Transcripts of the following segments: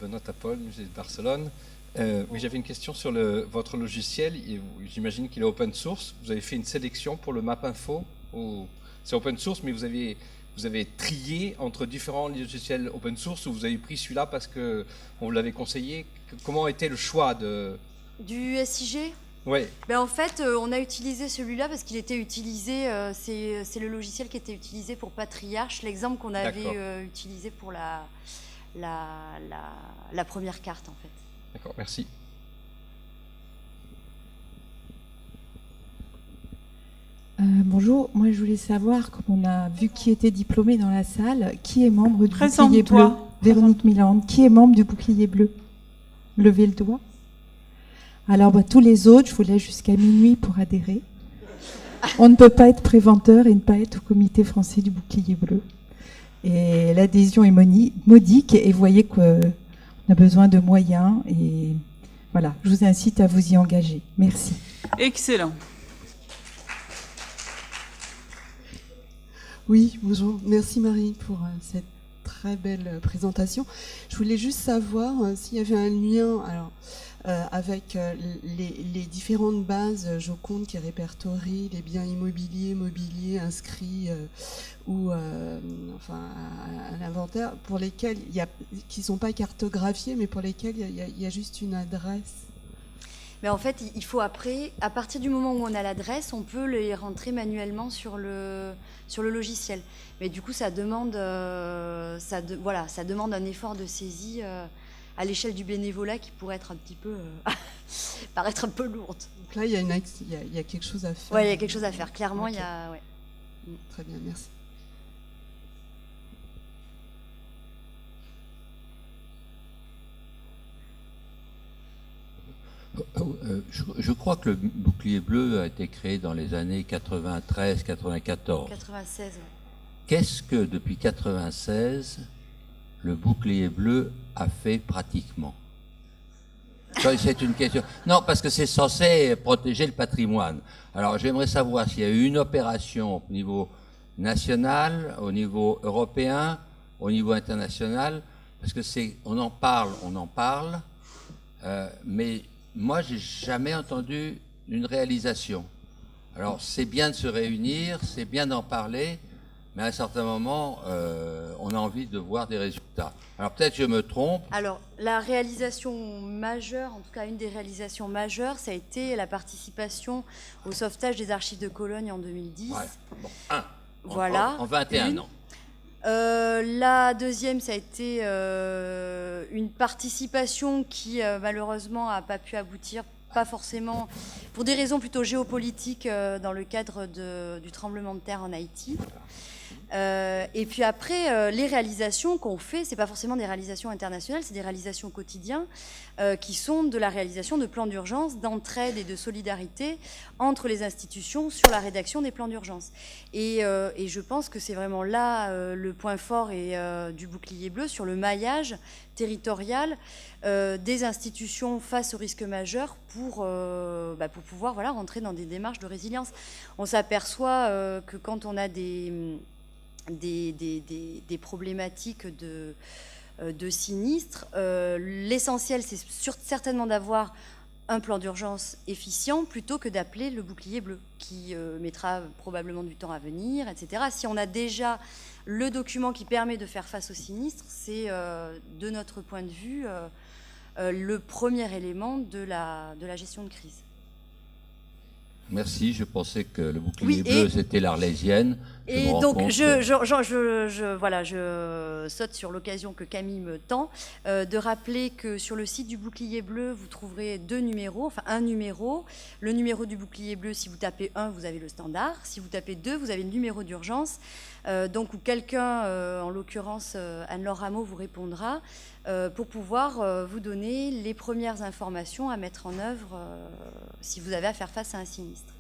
Benoît Tapol, musée de Barcelone. Oui, j'avais une question sur votre logiciel. J'imagine qu'il est open source. Vous avez fait une sélection pour le MapInfo. C'est open source, mais vous avez trié entre différents logiciels open source ou vous avez pris celui-là parce qu'on vous l'avait conseillé. Comment était le choix du SIG? Oui. Ben en fait, on a utilisé celui-là parce qu'il était utilisé, c'est le logiciel qui était utilisé pour Patriarche, l'exemple qu'on avait utilisé pour la première carte en fait. D'accord, merci. Bonjour, moi je voulais savoir, comme on a vu qui était diplômé dans la salle, qui est membre du Bouclier Bleu? Véronique Milande, qui est membre du Bouclier Bleu? Levez le doigt. Alors tous les autres, je vous laisse jusqu'à minuit pour adhérer. On ne peut pas être préventeur et ne pas être au comité français du Bouclier Bleu. Et l'adhésion est modique et vous voyez qu'on a besoin de moyens. Et voilà, je vous incite à vous y engager. Merci. Excellent. Oui, bonjour. Merci Marie pour cette très belle présentation. Je voulais juste savoir s'il y avait un lien avec les différentes bases Joconde qui répertorient les biens immobiliers, mobiliers inscrits ou enfin à l'inventaire, pour lesquels qui ne sont pas cartographiés, mais pour lesquels il y a juste une adresse. Mais en fait, il faut après, à partir du moment où on a l'adresse, on peut les rentrer manuellement sur le logiciel. Mais du coup, ça demande un effort de saisie à l'échelle du bénévolat qui pourrait être un petit peu paraître un peu lourde. Donc là, il y a quelque chose à faire. Oui, il y a quelque chose à faire. Clairement, okay. Il y a. Ouais. Très bien, merci. Je crois que le Bouclier Bleu a été créé dans les années 93-94. 96, oui. Qu'est-ce que, depuis 96, le Bouclier Bleu a fait pratiquement? C'est une question. Non, parce que c'est censé protéger le patrimoine. Alors, j'aimerais savoir s'il y a eu une opération au niveau national, au niveau européen, au niveau international, parce que on en parle, mais moi, j'ai jamais entendu une réalisation. Alors, c'est bien de se réunir, c'est bien d'en parler, mais à un certain moment, on a envie de voir des résultats. Alors, peut-être je me trompe. Alors, la réalisation majeure, en tout cas une des réalisations majeures, ça a été la participation au sauvetage des archives de Cologne en 2010. Ouais. Bon, voilà. En 21 ans. La deuxième, ça a été une participation qui malheureusement n'a pas pu aboutir, pas forcément, pour des raisons plutôt géopolitiques dans le cadre du tremblement de terre en Haïti. Et puis après, les réalisations qu'on fait, c'est pas forcément des réalisations internationales, c'est des réalisations au quotidien qui sont de la réalisation de plans d'urgence, d'entraide et de solidarité entre les institutions sur la rédaction des plans d'urgence. Et je pense que c'est vraiment là le point fort du Bouclier Bleu sur le maillage territorial des institutions face aux risques majeurs pour pouvoir rentrer dans des démarches de résilience. On s'aperçoit que quand on a des problématiques de sinistres. L'essentiel, c'est certainement d'avoir un plan d'urgence efficient plutôt que d'appeler le Bouclier Bleu, qui mettra probablement du temps à venir, etc. Si on a déjà le document qui permet de faire face aux sinistres, c'est, de notre point de vue, le premier élément de la gestion de crise. Merci, je pensais que le Bouclier Bleu, c'était l'Arlésienne. Et donc, je saute sur l'occasion que Camille me tend, de rappeler que sur le site du Bouclier Bleu, vous trouverez deux numéros, enfin un numéro. Le numéro du Bouclier Bleu, si vous tapez 1, vous avez le standard. Si vous tapez 2, vous avez le numéro d'urgence. Donc, où quelqu'un, en l'occurrence Anne-Laure Rameau, vous répondra pour pouvoir vous donner les premières informations à mettre en œuvre si vous avez à faire face à un sinistre.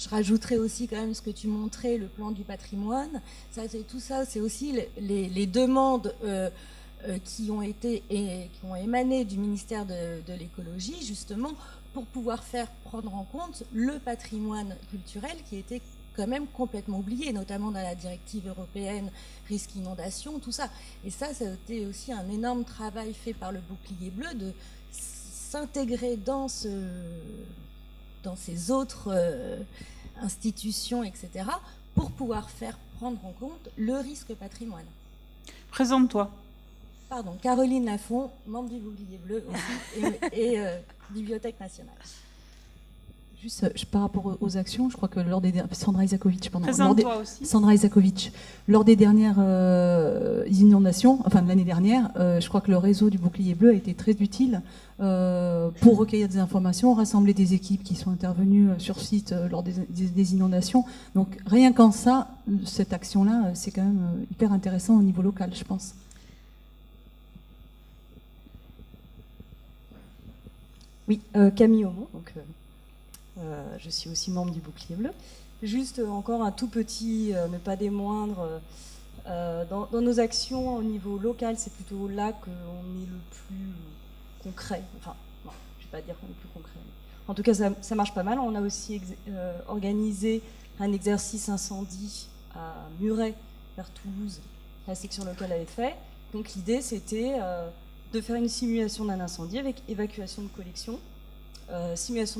je rajouterais aussi quand même ce que tu montrais, le plan du patrimoine. Tout ça, c'est aussi les demandes qui ont émané du ministère de l'écologie, justement, pour pouvoir faire prendre en compte le patrimoine culturel qui était quand même complètement oublié, notamment dans la directive européenne risque inondation, tout ça. Et ça a été aussi un énorme travail fait par le bouclier bleu de s'intégrer dans ces autres institutions, etc., pour pouvoir faire prendre en compte le risque patrimoine. Présente-toi. Pardon, Caroline Lafont, membre du Bouclier Bleu aussi, et Bibliothèque nationale. Juste par rapport aux actions, je crois que lors des Sandra Isakovic, présente-toi aussi. Sandra Isakovic, lors des dernières inondations, enfin de l'année dernière, je crois que le réseau du Bouclier Bleu a été très utile pour recueillir des informations, rassembler des équipes qui sont intervenues sur site lors des inondations. Donc rien qu'en ça, cette action-là, c'est quand même hyper intéressant au niveau local, je pense. Oui, Camille Aumont, donc je suis aussi membre du Bouclier Bleu. Juste encore un tout petit, mais pas des moindres, dans nos actions au niveau local, c'est plutôt là qu'on est le plus concret. Enfin, non, je ne vais pas dire qu'on est le plus concret. En tout cas, ça marche pas mal. On a aussi organisé un exercice incendie à Muret, vers Toulouse. La section locale avait fait. Donc l'idée, c'était de faire une simulation d'un incendie avec évacuation de collection, simulation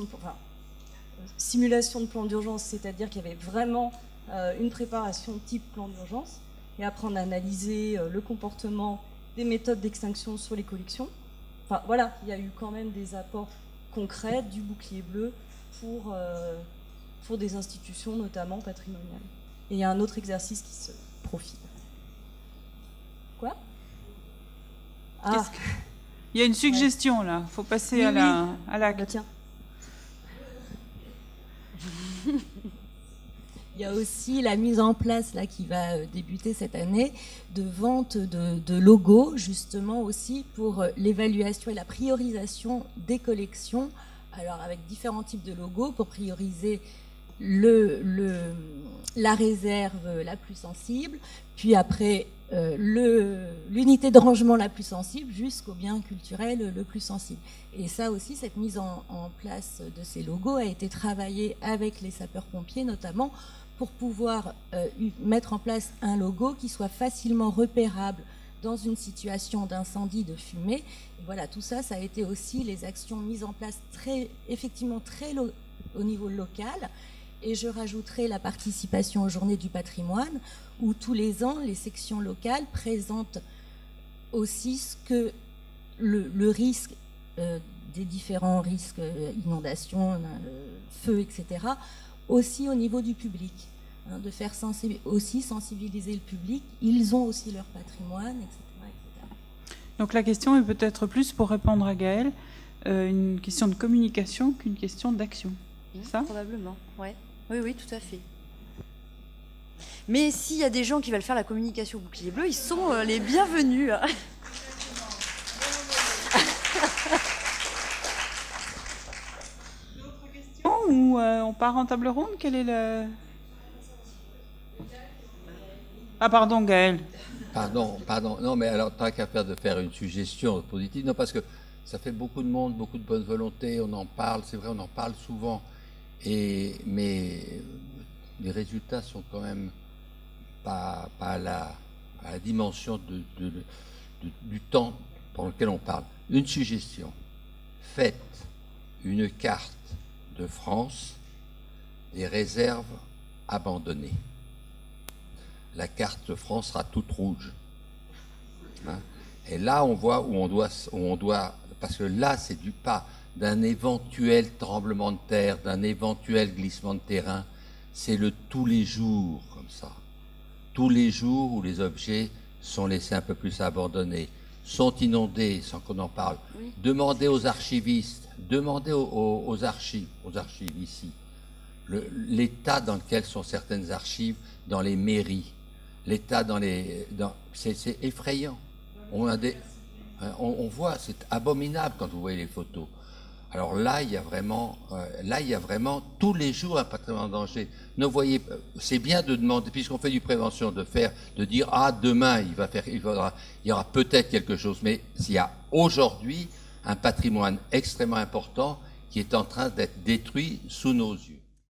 de plan d'urgence, c'est-à-dire qu'il y avait vraiment une préparation type plan d'urgence, et après on a analysé le comportement des méthodes d'extinction sur les collections. Enfin voilà, il y a eu quand même des apports concrets du Bouclier Bleu pour des institutions notamment patrimoniales. Et il y a un autre exercice qui se profile. Quoi ? Ah. Il y a une suggestion là, il faut passer à l'acte. Bah, tiens. Il y a aussi la mise en place là, qui va débuter cette année de vente de logos, justement aussi pour l'évaluation et la priorisation des collections. Alors avec différents types de logos pour prioriser la réserve la plus sensible, puis après l'unité de rangement la plus sensible jusqu'au bien culturel le plus sensible. Et ça aussi, cette mise en place de ces logos a été travaillée avec les sapeurs-pompiers notamment pour pouvoir mettre en place un logo qui soit facilement repérable dans une situation d'incendie, de fumée. Et voilà, tout ça, ça a été aussi les actions mises en place effectivement très au niveau local. Et je rajouterai la participation aux Journées du patrimoine, où tous les ans, les sections locales présentent aussi ce que le risque des différents risques, inondations, feux, etc., aussi au niveau du public, hein, de faire aussi sensibiliser le public. Ils ont aussi leur patrimoine, etc., etc. Donc la question est peut-être plus, pour répondre à Gaëlle, une question de communication qu'une question d'action. C'est ça ? Probablement, ouais. Oui, tout à fait. Mais s'il y a des gens qui veulent faire la communication au Bouclier Bleu, ils sont les bienvenus. Ou on part en table ronde ? Quel est le... Ah pardon, Gaëlle. Pardon. Non, mais alors, tant qu'à faire une suggestion positive, non, parce que ça fait beaucoup de monde, beaucoup de bonne volonté, on en parle, c'est vrai, on en parle souvent, mais les résultats sont quand même pas à la dimension du temps pour lequel on parle. Une suggestion, faites une carte de France des réserves abandonnées. La carte de France sera toute rouge. Hein? Et là, on voit où on doit, parce que là, c'est du pas d'un éventuel tremblement de terre, d'un éventuel glissement de terrain. C'est le tous les jours, comme ça. Tous les jours où les objets sont laissés un peu plus abandonnés, sont inondés sans qu'on en parle. Oui. Demandez aux archivistes, demandez aux archives ici, l'état dans lequel sont certaines archives dans les mairies, l'état c'est effrayant. On voit, c'est abominable quand vous voyez les photos. Alors là, il y a vraiment, tous les jours un patrimoine en danger. Ne voyez, c'est bien de demander, puisqu'on fait du prévention, de dire demain il y aura peut-être quelque chose, mais il y a aujourd'hui un patrimoine extrêmement important qui est en train d'être détruit sous nos yeux.